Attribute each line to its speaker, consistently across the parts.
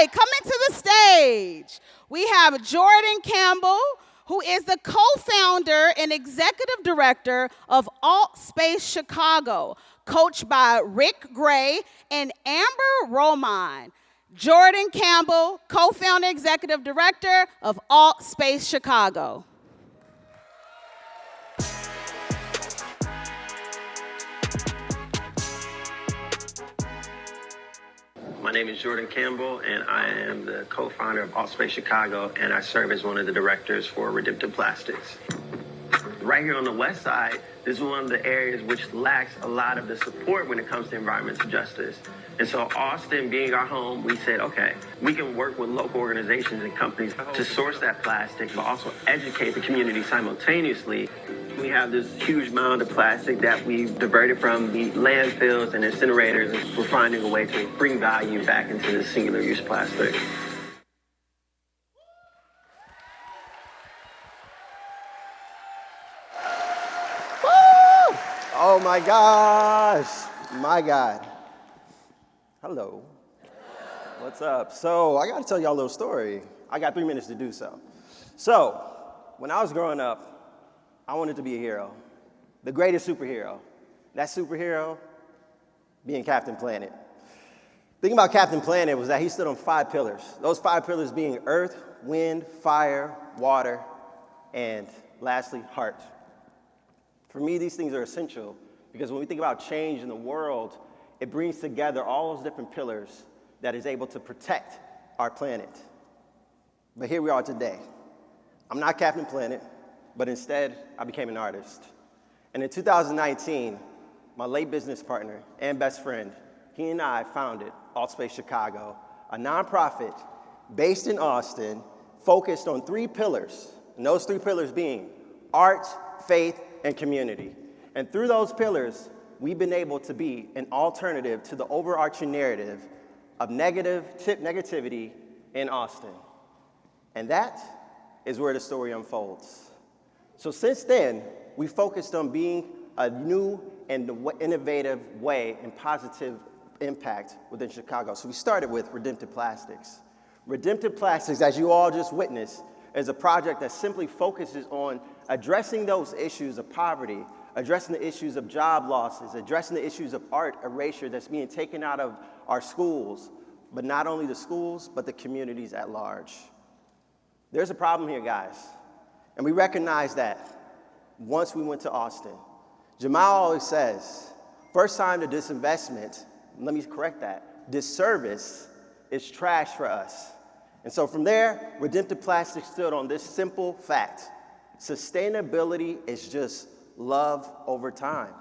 Speaker 1: right, coming to the stage, we have Jordan Campbell, who is the co-founder and executive director of Alt Space Chicago, coached by Rick Gray and Amber Romine. Jordan Campbell, co-founder, executive director of Alt Space Chicago.
Speaker 2: My name is Jordan Campbell, and I am the co-founder of Alt Space Chicago, and I serve as one of the directors for Redemptive Plastics. Right here on the west side, this is one of the areas which lacks a lot of the support when it comes to environmental justice. And so Austin being our home, we said, okay, we can work with local organizations and companies to source that plastic, but also educate the community simultaneously. We have this huge mound of plastic that we've diverted from the landfills and incinerators, and we're finding a way to bring value back into this singular-use plastic.
Speaker 3: Oh my gosh, my God. Hello. What's up? So I gotta tell y'all a little story. I got 3 minutes to do so. So when I was growing up, I wanted to be a hero, the greatest superhero. That superhero being Captain Planet. The thing about Captain Planet was that he stood on 5 pillars. Those 5 pillars being earth, wind, fire, water, and lastly, heart. For me, these things are essential because when we think about change in the world, it brings together all those different pillars that is able to protect our planet. But here we are today. I'm not Captain Planet, but instead, I became an artist. And in 2019, my late business partner and best friend, he and I founded Alt Space Chicago, a nonprofit based in Austin, focused on 3 pillars, and those 3 pillars being art, faith, and community. And through those pillars, we've been able to be an alternative to the overarching narrative of negativity in Austin. And that is where the story unfolds. So since then, we focused on being a new and innovative way and positive impact within Chicago. So we started with Redemptive Plastics. Redemptive Plastics, as you all just witnessed, is a project that simply focuses on addressing those issues of poverty, addressing the issues of job losses, addressing the issues of art erasure that's being taken out of our schools, but not only the schools, but the communities at large. There's a problem here, guys, and we recognize that once we went to Austin. Jamal always says, first time to disinvestment, let me correct that, disservice is trash for us. And so from there, Redemptive Plastics stood on this simple fact. Sustainability is just love over time.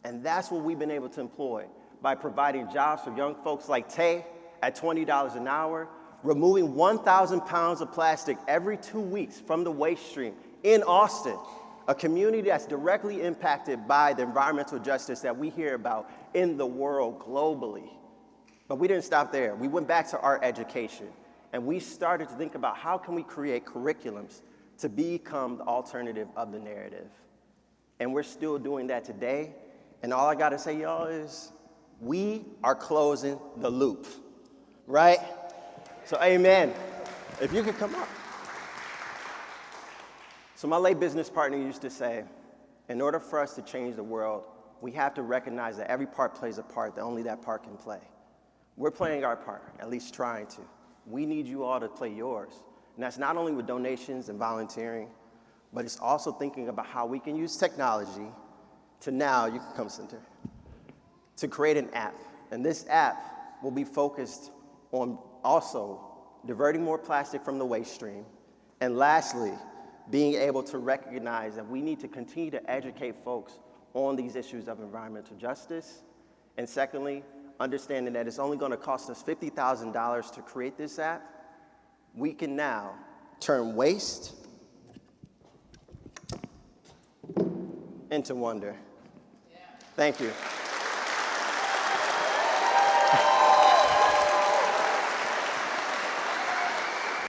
Speaker 3: And that's what we've been able to employ by providing jobs for young folks like Tay at $20 an hour, removing 1,000 pounds of plastic every 2 weeks from the waste stream in Austin, a community that's directly impacted by the environmental justice that we hear about in the world globally. But we didn't stop there. We went back to art education. And we started to think about how can we create curriculums to become the alternative of the narrative. And we're still doing that today. And all I gotta say, y'all, is we are closing the loop, right? So amen. If you could come up. So my late business partner used to say, in order for us to change the world, we have to recognize that every part plays a part, that only that part can play. We're playing our part, at least trying to. We need you all to play yours. And that's not only with donations and volunteering, but it's also thinking about how we can use technology to now, you can come center, to create an app. And this app will be focused on also diverting more plastic from the waste stream. And lastly, being able to recognize that we need to continue to educate folks on these issues of environmental justice. And secondly, understanding that it's only going to cost us $50,000 to create this app, we can now turn waste into wonder. Thank you.